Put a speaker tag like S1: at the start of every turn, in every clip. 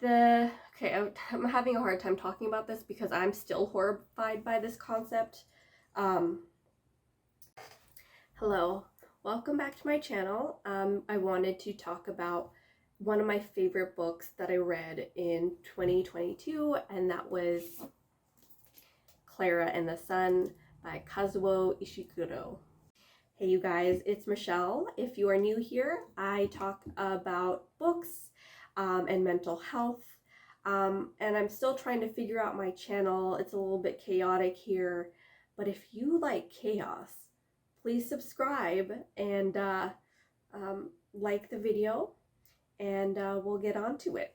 S1: I'm having a hard time talking about this because I'm still horrified by this concept. Hello, welcome back to my channel. I wanted to talk about one of my favorite books that I read in 2022, and that was Klara and the Sun by Kazuo Ishiguro. Hey you guys, it's Michelle. If you are new here, I talk about books and mental health, and I'm still trying to figure out my channel. It's a little bit chaotic here, but if you like chaos, please subscribe and like the video, and we'll get on to it.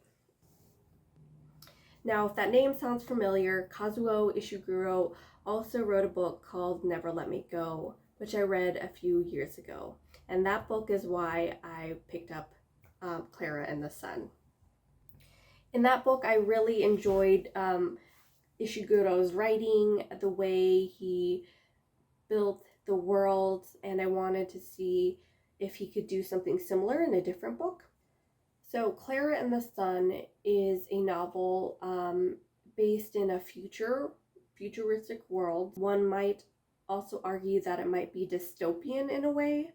S1: Now, if that name sounds familiar, Kazuo Ishiguro also wrote a book called Never Let Me Go, which I read a few years ago. And that book is why I picked up Klara and the Sun. In that book, I really enjoyed Ishiguro's writing, the way he built the world, and I wanted to see if he could do something similar in a different book. So Klara and the Sun is a novel based in a futuristic world. One might also argue that it might be dystopian in a way,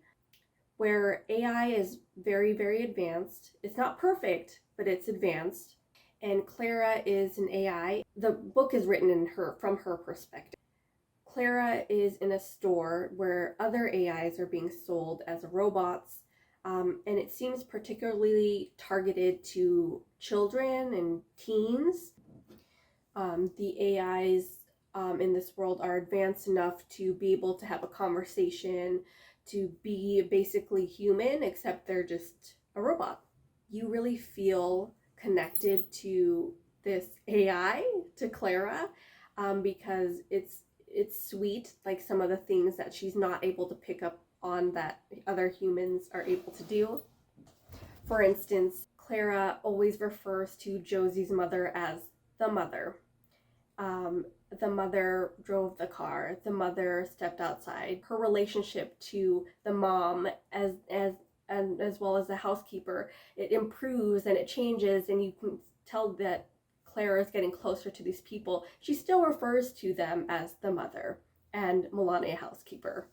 S1: where AI is very, very advanced. It's not perfect, but it's advanced. And Klara is an AI. The book is written from her perspective. Klara is in a store where other AIs are being sold as robots, and it seems particularly targeted to children and teens. The AIs in this world are advanced enough to be able to have a conversation, to be basically human, except they're just a robot. You really feel connected to this AI, to Klara, because it's sweet, like some of the things that she's not able to pick up on that other humans are able to do. For instance, Klara always refers to Josie's mother as the mother. The mother drove the car. The mother stepped outside. Her relationship to the mom as well as the housekeeper, it improves and it changes, and you can tell that Klara is getting closer to these people. She still refers to them as the mother and Melania housekeeper.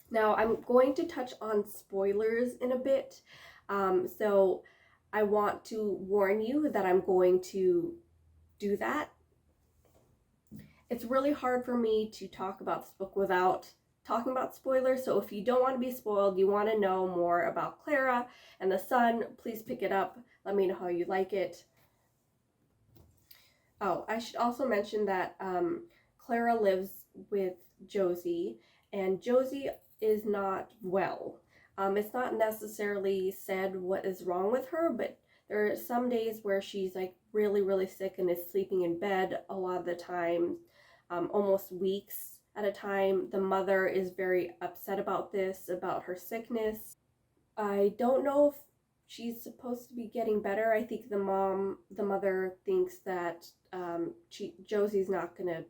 S1: Now, I'm going to touch on spoilers in a bit, so I want to warn you that I'm going to do that. It's really hard for me to talk about this book without talking about spoilers, so if you don't want to be spoiled, you want to know more about Klara and the Sun, please pick it up. Let me know how you like it. Oh, I should also mention that Klara lives with Josie, and Josie is not well. It's not necessarily said what is wrong with her, but there are some days where she's like really, really sick and is sleeping in bed a lot of the time, almost weeks at a time. The mother is very upset about this, about her sickness. I don't know if she's supposed to be getting better. I think the mother thinks that Josie's not gonna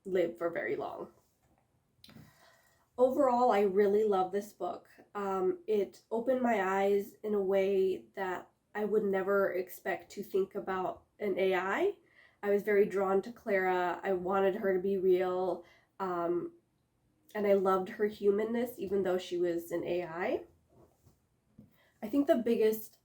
S1: live for very long. Overall, I really love this book. It opened my eyes in a way that I would never expect to think about an AI. I was very drawn to Klara. I wanted her to be real, and I loved her humanness even though she was an AI. I think the biggest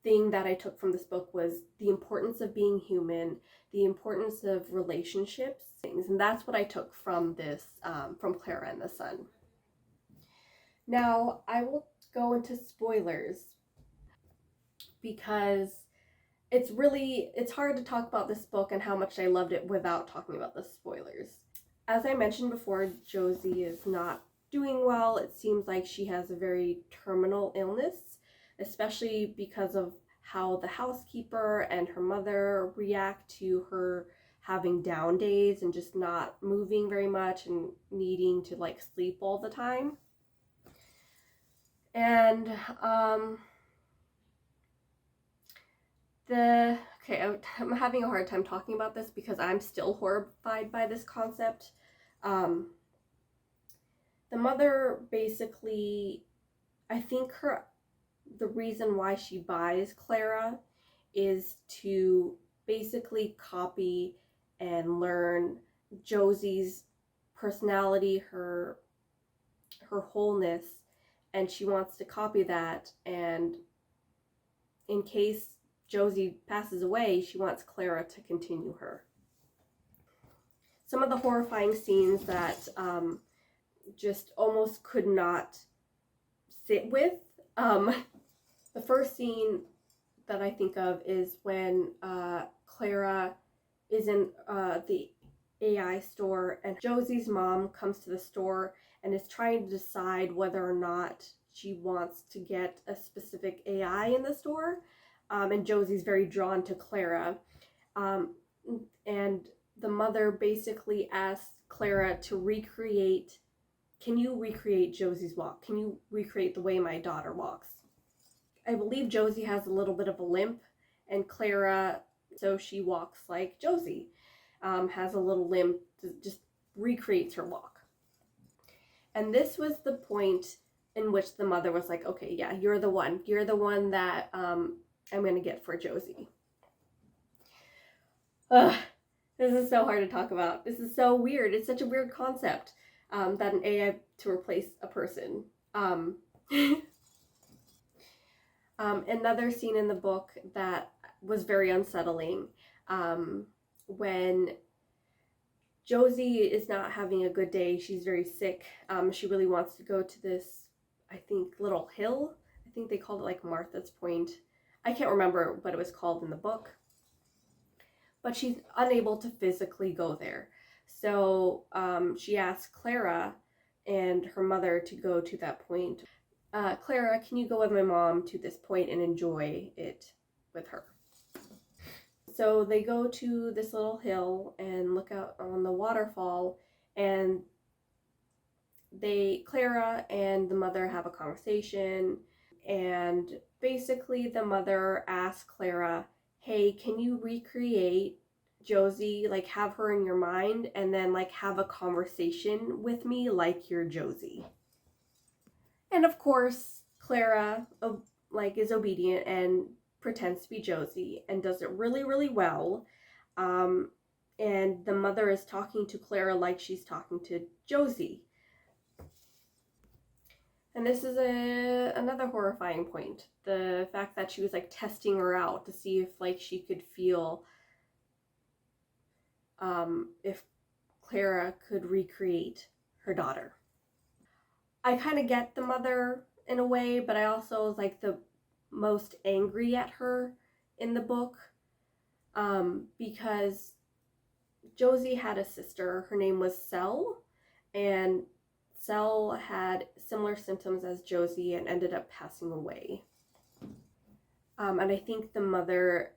S1: thing that I took from this book was the importance of being human, the importance of relationships, things, and that's what I took from this, from Klara and the Sun. Now, I will go into spoilers because it's hard to talk about this book and how much I loved it without talking about the spoilers. As I mentioned before, Josie is not doing well. It seems like she has a very terminal illness, especially because of how the housekeeper and her mother react to her having down days and just not moving very much and needing to like sleep all the time. And I'm having a hard time talking about this because I'm still horrified by this concept. The mother basically, I think her the reason why she buys Klara is to basically copy and learn Josie's personality, her wholeness, and she wants to copy that, and in case Josie passes away, she wants Klara to continue her. Some of the horrifying scenes that just almost could not sit with. The first scene that I think of is when Klara is in the AI store, and Josie's mom comes to the store and is trying to decide whether or not she wants to get a specific AI in the store. And Josie's very drawn to Klara. And the mother basically asks Klara to recreate, can you recreate Josie's walk? Can you recreate the way my daughter walks? I believe Josie has a little bit of a limp, and Klara, so she walks like Josie, has a little limp, just recreates her walk. And this was the point in which the mother was like, okay, yeah, you're the one that I'm going to get for Josie. Ugh, this is so hard to talk about. This is so weird. It's such a weird concept, that an AI to replace a person. Another scene in the book that was very unsettling, when Josie is not having a good day. She's very sick. She really wants to go to this, I think, little hill. I think they called it like Martha's Point. I can't remember what it was called in the book. But she's unable to physically go there. So she asks Klara and her mother to go to that point. Klara, can you go with my mom to this point and enjoy it with her? So they go to this little hill and look out on the waterfall, and Klara and the mother have a conversation, and basically the mother asks Klara, hey, can you recreate Josie, like have her in your mind, and then like have a conversation with me like you're Josie? And of course, Klara like is obedient and pretends to be Josie and does it really, really well. And the mother is talking to Klara like she's talking to Josie. And this is another horrifying point. The fact that she was like testing her out to see if like she could feel if Klara could recreate her daughter. I kind of get the mother in a way, but I also was like the most angry at her in the book, because Josie had a sister. Her name was Cell, and Cell had similar symptoms as Josie and ended up passing away. And I think the mother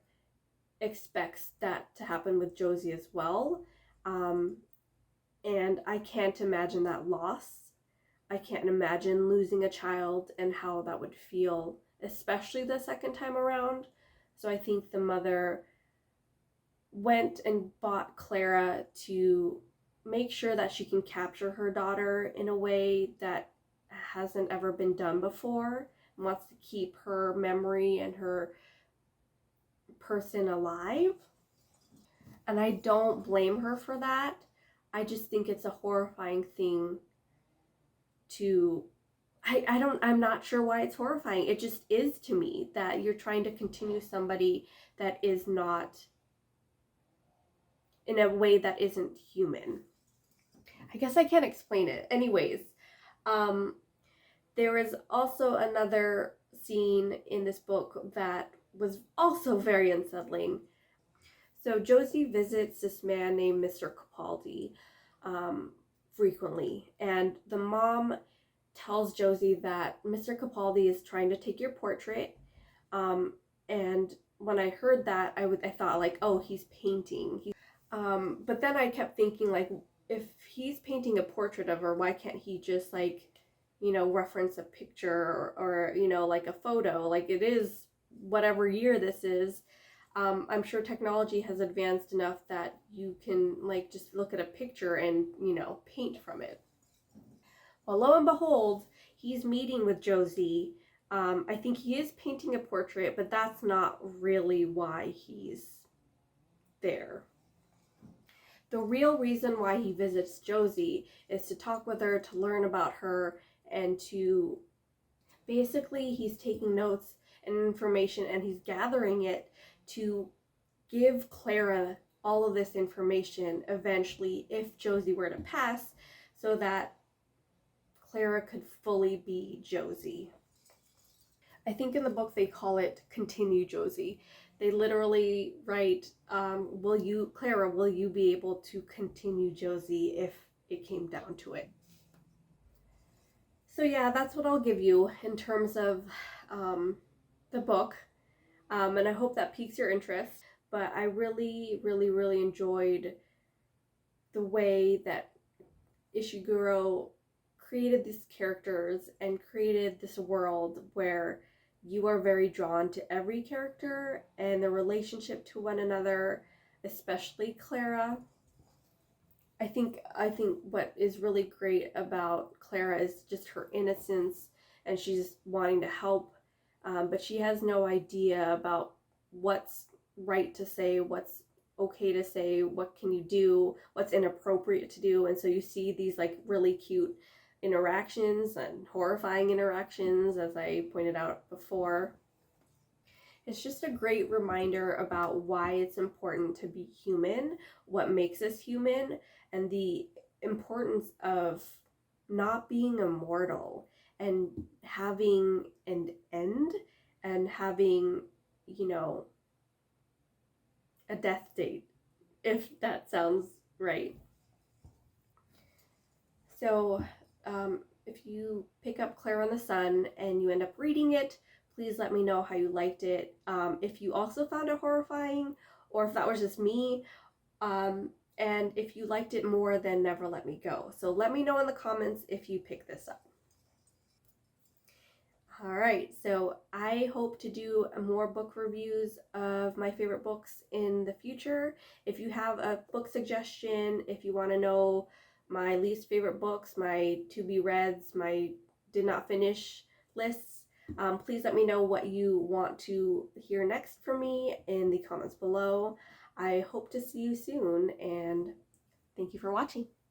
S1: expects that to happen with Josie as well. And I can't imagine that loss. I can't imagine losing a child and how that would feel, especially the second time around. So I think the mother went and bought Klara to make sure that she can capture her daughter in a way that hasn't ever been done before, and wants to keep her memory and her person alive. And I don't blame her for that. I just think it's a horrifying thing to, I'm not sure why it's horrifying. It just is to me that you're trying to continue somebody that is not, in a way that isn't human. I guess I can't explain it. Anyways, there is also another scene in this book that was also very unsettling. So Josie visits this man named Mr. Capaldi frequently, and the mom tells Josie that Mr. Capaldi is trying to take your portrait, and when I heard that, I thought like, oh, he's painting. But then I kept thinking like, if he's painting a portrait of her, why can't he just like, you know, reference a picture or you know, like a photo? Like, it is whatever year this is. I'm sure technology has advanced enough that you can like just look at a picture and, you know, paint from it. Well, lo and behold, he's meeting with Josie I think he is painting a portrait, but that's not really why he's there. The real reason why he visits Josie is to talk with her, to learn about her, and to basically he's taking notes and information and he's gathering it to give Klara all of this information eventually if Josie were to pass, so that Klara could fully be Josie. I think in the book they call it Continue Josie. They literally write, Klara, will you be able to continue Josie if it came down to it? So yeah, that's what I'll give you in terms of the book. And I hope that piques your interest. But I really, really, really enjoyed the way that Ishiguro created these characters and created this world where you are very drawn to every character and the relationship to one another, especially Klara. I think what is really great about Klara is just her innocence, and she's wanting to help, but she has no idea about what's right to say, what's okay to say, what can you do, what's inappropriate to do. And so you see these like really cute interactions and horrifying interactions, as I pointed out before. It's just a great reminder about why it's important to be human, what makes us human, and the importance of not being immortal and having an end and having, you know, a death date, if that sounds right. So if you pick up Klara in the Sun and you end up reading it, please let me know how you liked it. If you also found it horrifying, or if that was just me, and if you liked it more than Never Let Me Go. So let me know in the comments if you pick this up. Alright, so I hope to do more book reviews of my favorite books in the future. If you have a book suggestion, if you want to know my least favorite books, my to-be-reads, my did-not finish lists, please let me know what you want to hear next from me in the comments below. I hope to see you soon, and thank you for watching.